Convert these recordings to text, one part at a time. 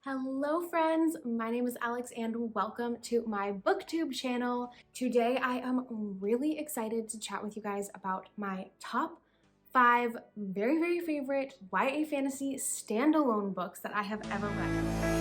Hello friends, my name is Alex and welcome to my booktube channel. Today I am really excited to chat with you guys about my top 5 very favorite YA fantasy standalone books that I have ever read.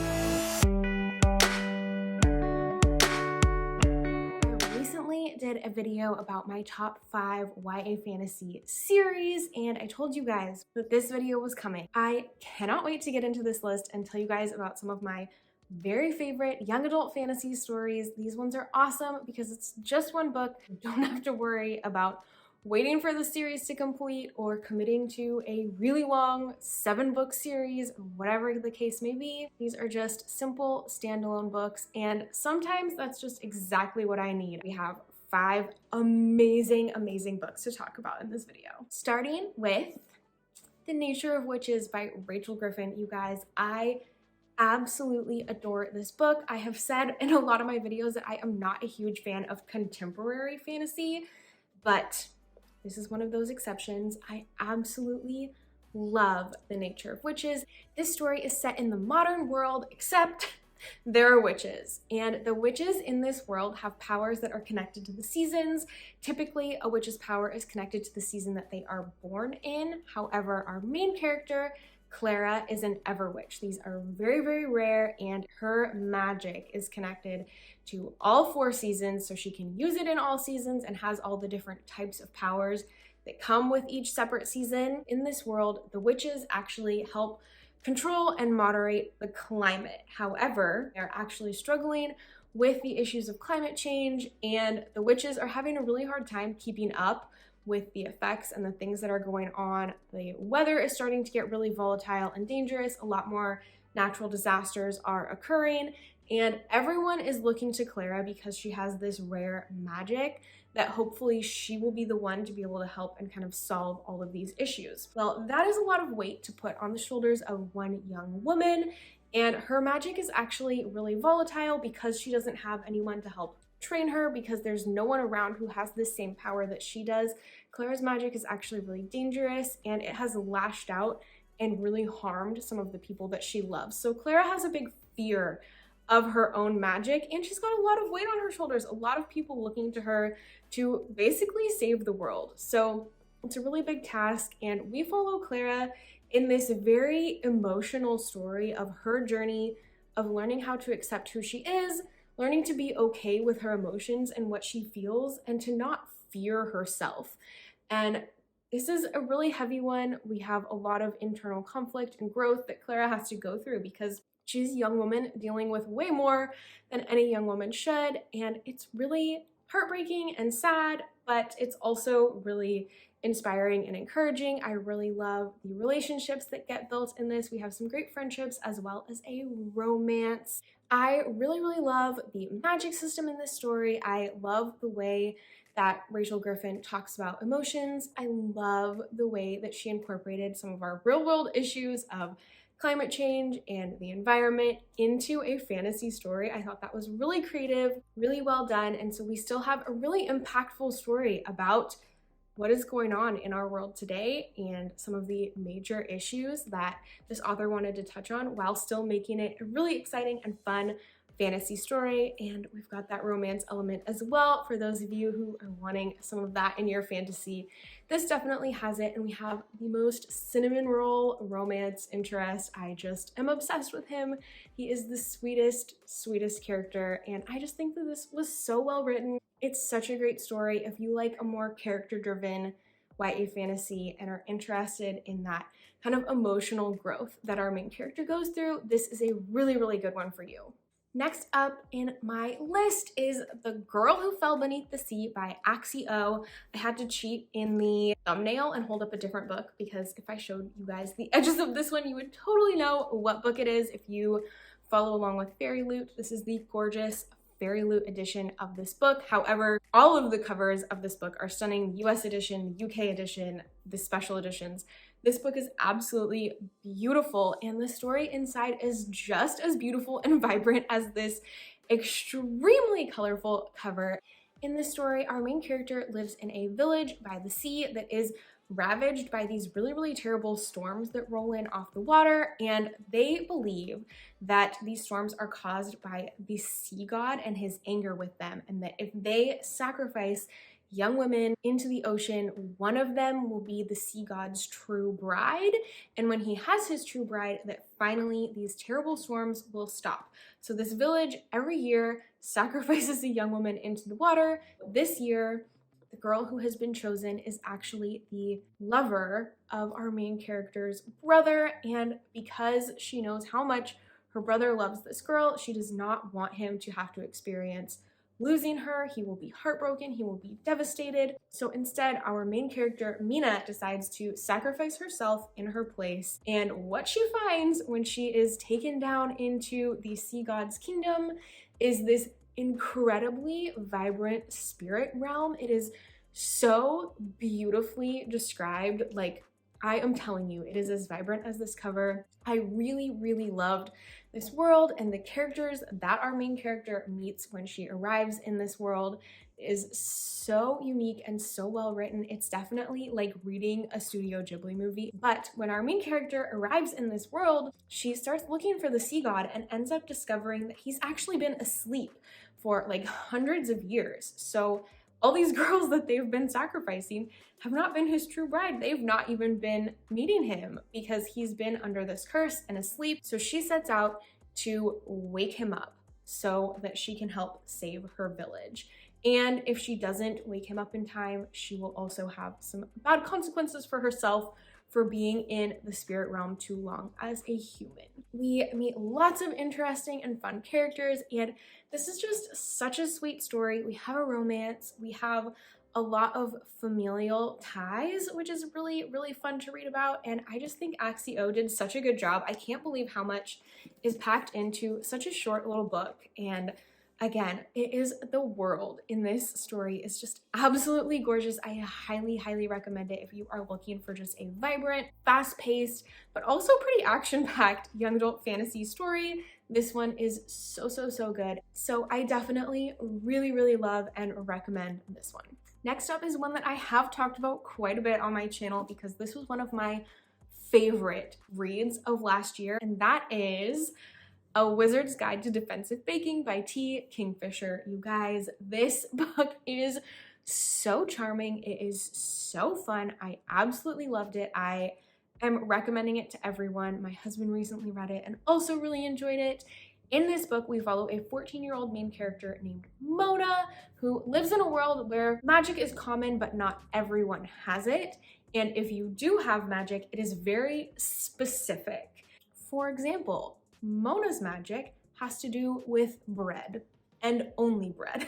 Did a video about my top 5 YA fantasy series, and I told you guys that this video was coming. I cannot wait to get into this list and tell you guys about some of my very favorite young adult fantasy stories. These ones are awesome because it's just one book. You don't have to worry about waiting for the series to complete or committing to a really long 7-book series, whatever the case may be. These are just simple standalone books, and sometimes that's just exactly what I need. We have 5 amazing books to talk about in this video. Starting with The Nature of Witches by Rachel Griffin. You guys, I absolutely adore this book. I have said in a lot of my videos that I am not a huge fan of contemporary fantasy, but this is one of those exceptions. I absolutely love The Nature of Witches. This story is set in the modern world, except there are witches, and the witches in this world have powers that are connected to the seasons. Typically, a witch's power is connected to the season that they are born in. However, our main character, Clara, is an Everwitch. These are very rare, and her magic is connected to all 4 seasons, so she can use it in all seasons and has all the different types of powers that come with each separate season. In this world, the witches actually help control and moderate the climate. However, they're actually struggling with the issues of climate change, and the witches are having a really hard time keeping up with the effects and the things that are going on. The weather is starting to get really volatile and dangerous. A lot more natural disasters are occurring, and everyone is looking to Clara because she has this rare magic that hopefully she will be the one to be able to help and kind of solve all of these issues. Well, that is a lot of weight to put on the shoulders of one young woman, and her magic is actually really volatile because she doesn't have anyone to help train her, because there's no one around who has the same power that she does. Clara's magic is actually really dangerous, and it has lashed out and really harmed some of the people that she loves. So Clara has a big fear of her own magic, and she's got a lot of weight on her shoulders, a lot of people looking to her to basically save the world. So it's a really big task, and we follow Clara in this very emotional story of her journey of learning how to accept who she is, learning to be okay with her emotions and what she feels, and to not fear herself. And this is a really heavy one. We have a lot of internal conflict and growth that Clara has to go through because she's a young woman dealing with way more than any young woman should, and it's really heartbreaking and sad, but it's also really inspiring and encouraging. I really love the relationships that get built in this. We have some great friendships as well as a romance. I really love the magic system in this story. I love the way that Rachel Griffin talks about emotions. I love the way that she incorporated some of our real world issues of climate change and the environment into a fantasy story. I thought that was really creative, really well done, and so we still have a really impactful story about what is going on in our world today and some of the major issues that this author wanted to touch on while still making it a really exciting and fun fantasy story. And we've got that romance element as well for those of you who are wanting some of that in your fantasy. This definitely has it, and we have the most cinnamon roll romance interest. I just am obsessed with him. He is the sweetest character, and I just think that this was so well written. It's such a great story. If you like a more character-driven YA fantasy and are interested in that kind of emotional growth that our main character goes through, this is a really good one for you. Next up in my list is The Girl Who Fell Beneath the Sea by Axie O. I had to cheat in the thumbnail and hold up a different book because if I showed you guys the edges of this one, you would totally know what book it is if you follow along with Fairy Loot. This is the gorgeous Fairy Loot edition of this book. However, all of the covers of this book are stunning. The US edition, the UK edition, the special editions. This book is absolutely beautiful, and the story inside is just as beautiful and vibrant as this extremely colorful cover. In this story, our main character lives in a village by the sea that is ravaged by these really terrible storms that roll in off the water, and they believe that these storms are caused by the sea god and his anger with them, and that if they sacrifice young women into the ocean, one of them will be the sea god's true bride, and when he has his true bride, that finally these terrible storms will stop. So this village every year sacrifices a young woman into the water. This year, the girl who has been chosen is actually the lover of our main character's brother, and because she knows how much her brother loves this girl, she does not want him to have to experience losing her. He will be heartbroken, he will be devastated. So instead, our main character, Mina, decides to sacrifice herself in her place. And what she finds when she is taken down into the sea god's kingdom is this incredibly vibrant spirit realm. It is so beautifully described. Like, I am telling you, it is as vibrant as this cover. I really loved this world, and the characters that our main character meets when she arrives in this world is so unique and so well written. It's definitely like reading a Studio Ghibli movie. But when our main character arrives in this world, she starts looking for the sea god and ends up discovering that he's actually been asleep for like hundreds of years. So all these girls that they've been sacrificing have not been his true bride. They've not even been meeting him because he's been under this curse and asleep. So she sets out to wake him up so that she can help save her village. And if she doesn't wake him up in time, she will also have some bad consequences for herself for being in the spirit realm too long as a human. We meet lots of interesting and fun characters, and this is just such a sweet story. We have a romance, we have a lot of familial ties, which is really fun to read about, and I just think Axio did such a good job. I can't believe how much is packed into such a short little book, and again, it is the world in this story is just absolutely gorgeous. I highly recommend it if you are looking for just a vibrant, fast-paced, but also pretty action-packed young adult fantasy story. This one is so good. So I definitely really love and recommend this one. Next up is one that I have talked about quite a bit on my channel because this was one of my favorite reads of last year, and that is A Wizard's Guide to Defensive Baking by T. Kingfisher. You guys, this book is so charming. It is so fun. I absolutely loved it. I am recommending it to everyone. My husband recently read it and also really enjoyed it. In this book, we follow a 14-year-old main character named Mona who lives in a world where magic is common, but not everyone has it. And if you do have magic, it is very specific. For example, Mona's magic has to do with bread and only bread.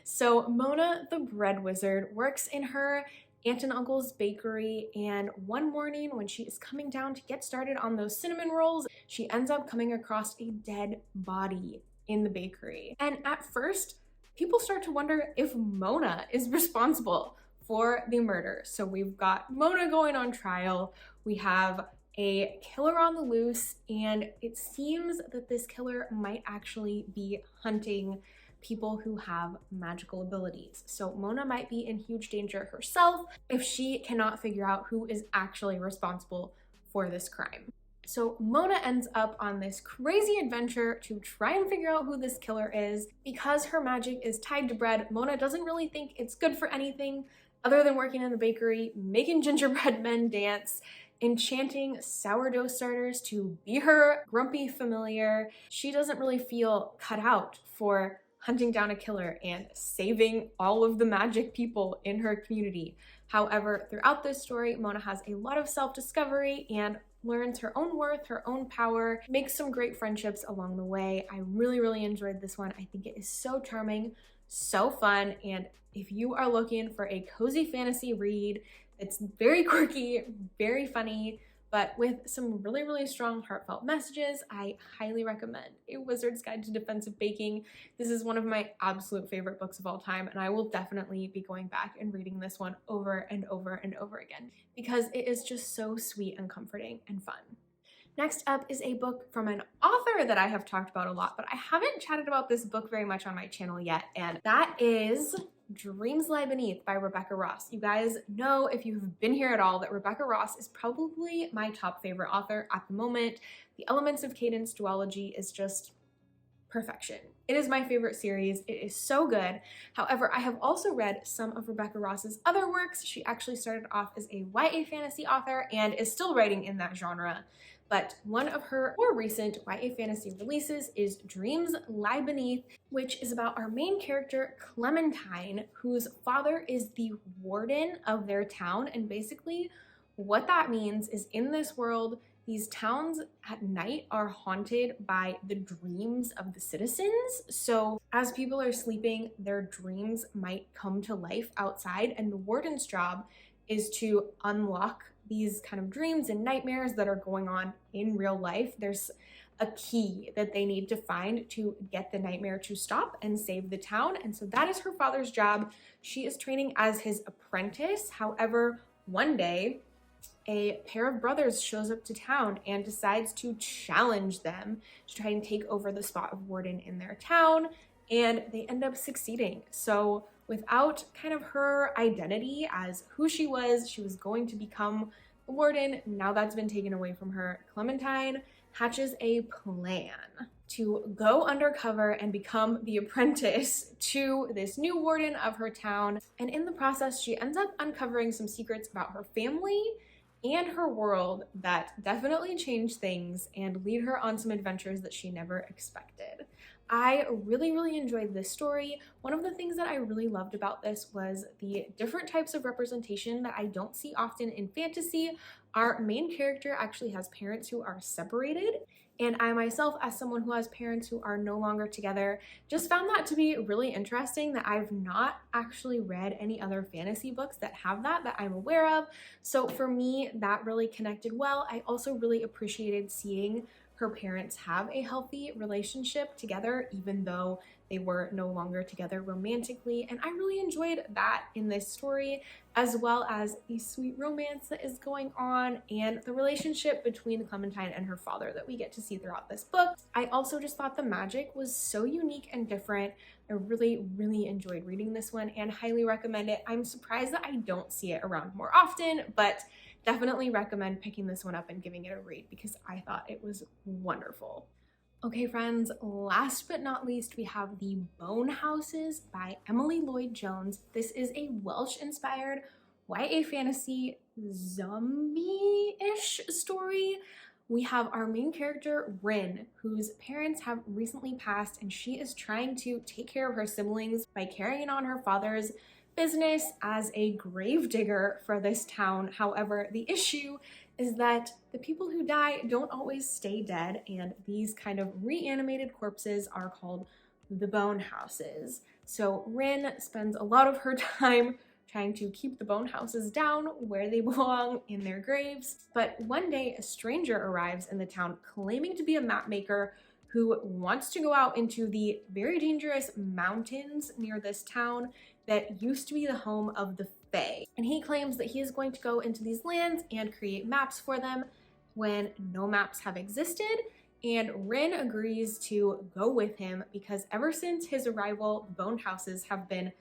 So Mona, the bread wizard, works in her aunt and uncle's bakery, and one morning when she is coming down to get started on those cinnamon rolls, she ends up coming across a dead body in the bakery. And at first, people start to wonder if Mona is responsible for the murder. So we've got Mona going on trial, we have a killer on the loose, and it seems that this killer might actually be hunting people who have magical abilities. So Mona might be in huge danger herself if she cannot figure out who is actually responsible for this crime. So Mona ends up on this crazy adventure to try and figure out who this killer is. Because her magic is tied to bread, Mona doesn't really think it's good for anything other than working in the bakery, making gingerbread men dance, enchanting sourdough starters to be her grumpy familiar. She doesn't really feel cut out for hunting down a killer and saving all of the magic people in her community. However, throughout this story, Mona has a lot of self-discovery and learns her own worth, her own power, makes some great friendships along the way. I really enjoyed this one. I think it is so charming, so fun, and if you are looking for a cozy fantasy read, it's very quirky, very funny, but with some really strong heartfelt messages, I highly recommend A Wizard's Guide to Defensive Baking. This is one of my absolute favorite books of all time, and I will definitely be going back and reading this one over and over again because it is just so sweet and comforting and fun. Next up is a book from an author that I have talked about a lot, but I haven't chatted about this book very much on my channel yet, and that is Dreams Lie Beneath by Rebecca Ross. You guys know, if you've been here at all, that Rebecca Ross is probably my top favorite author at the moment. The Elements of Cadence duology is just perfection. It is my favorite series. It is so good. However, I have also read some of Rebecca Ross's other works. She actually started off as a YA fantasy author and is still writing in that genre. But one of her more recent YA fantasy releases is Dreams Lie Beneath, which is about our main character, Clementine, whose father is the warden of their town. And basically what that means is, in this world, these towns at night are haunted by the dreams of the citizens. So as people are sleeping, their dreams might come to life outside, and the warden's job is to unlock these kind of dreams and nightmares that are going on in real life. There's a key that they need to find to get the nightmare to stop and save the town. And so that is her father's job. She is training as his apprentice. However, one day, a pair of brothers shows up to town and decides to challenge them to try and take over the spot of warden in their town, and they end up succeeding. So without kind of her identity as who she was going to become the warden. Now that's been taken away from her. Clementine hatches a plan to go undercover and become the apprentice to this new warden of her town. And in the process, she ends up uncovering some secrets about her family and her world that definitely change things and lead her on some adventures that she never expected. I really enjoyed this story. One of the things that I really loved about this was the different types of representation that I don't see often in fantasy. Our main character actually has parents who are separated, and I myself, as someone who has parents who are no longer together, just found that to be really interesting, that I've not actually read any other fantasy books that have that I'm aware of. So for me, that really connected well. I also really appreciated seeing her parents have a healthy relationship together, even though they were no longer together romantically. And I really enjoyed that in this story, as well as the sweet romance that is going on and the relationship between Clementine and her father that we get to see throughout this book. I also just thought the magic was so unique and different. I really enjoyed reading this one and highly recommend it. I'm surprised that I don't see it around more often, but definitely recommend picking this one up and giving it a read because I thought it was wonderful. Okay friends, last but not least, we have The Bone Houses by Emily Lloyd-Jones. This is a Welsh-inspired YA fantasy zombie-ish story. We have our main character, Rin, whose parents have recently passed, and she is trying to take care of her siblings by carrying on her father's business as a gravedigger for this town. However, the issue is that the people who die don't always stay dead, and these kind of reanimated corpses are called the Bone Houses. So Rin spends a lot of her time trying to keep the bone houses down where they belong, in their graves. But one day a stranger arrives in the town claiming to be a map maker who wants to go out into the very dangerous mountains near this town that used to be the home of the Fae. And he claims that he is going to go into these lands and create maps for them when no maps have existed. And Rin agrees to go with him because ever since his arrival, the bone houses have been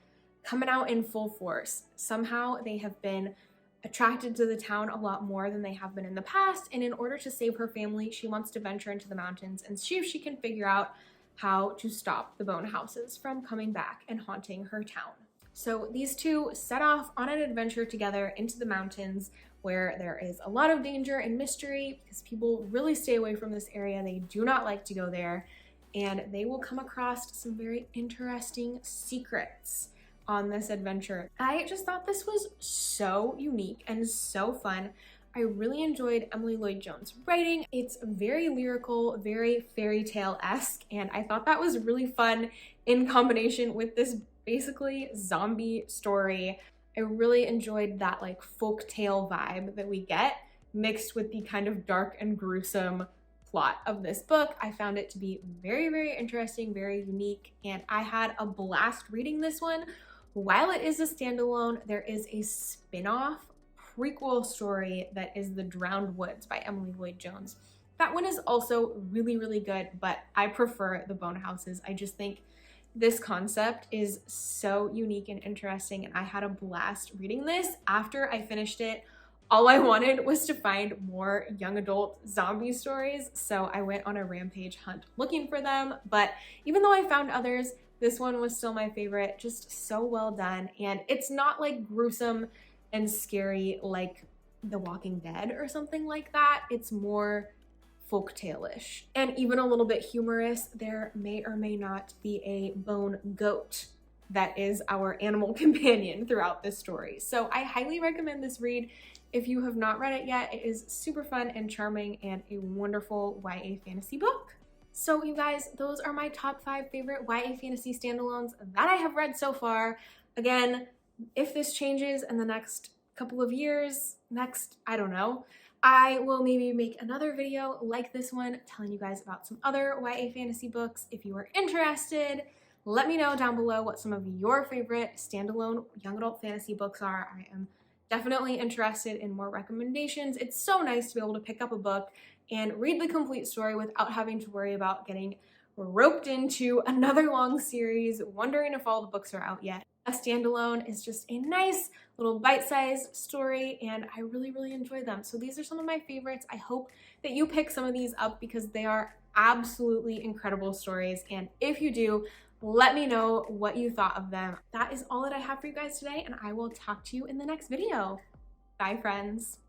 coming out in full force. Somehow they have been attracted to the town a lot more than they have been in the past, and in order to save her family, she wants to venture into the mountains and see if she can figure out how to stop the bone houses from coming back and haunting her town. So these two set off on an adventure together into the mountains, where there is a lot of danger and mystery because people really stay away from this area. They do not like to go there, and they will come across some very interesting secrets on this adventure. I just thought this was so unique and so fun. I really enjoyed Emily Lloyd-Jones' writing. It's very lyrical, very fairy tale-esque, and I thought that was really fun in combination with this basically zombie story. I really enjoyed that like folk tale vibe that we get mixed with the kind of dark and gruesome plot of this book. I found it to be very interesting, very unique, and I had a blast reading this one. While it is a standalone, there is a spin-off prequel story that is The Drowned Woods by Emily Lloyd-Jones. That one is also really good, but I prefer The Bone Houses. I just think This concept is so unique and interesting, and I had a blast reading this. After I finished it, all I wanted was to find more young adult zombie stories, so I went on a rampage hunt looking for them. But even though I found others, this one was still my favorite. Just so well done, and it's not like gruesome and scary like The Walking Dead or something like that. It's more folktale-ish and even a little bit humorous. There may or may not be a bone goat that is our animal companion throughout this story. So I highly recommend this read. If you have not read it yet, it is super fun and charming and a wonderful YA fantasy book. So you guys, those are my top 5 favorite YA fantasy standalones that I have read so far. Again, if this changes in the next couple of years, I don't know, I will maybe make another video like this one telling you guys about some other YA fantasy books. If you are interested, let me know down below what some of your favorite standalone young adult fantasy books are. I am definitely interested in more recommendations. It's so nice to be able to pick up a book and read the complete story without having to worry about getting roped into another long series, wondering if all the books are out yet. A standalone is just a nice little bite-sized story, and I really enjoy them. So these are some of my favorites. I hope that you pick some of these up because they are absolutely incredible stories, and if you do, let me know what you thought of them. That is all that I have for you guys today, and I will talk to you in the next video. Bye, friends.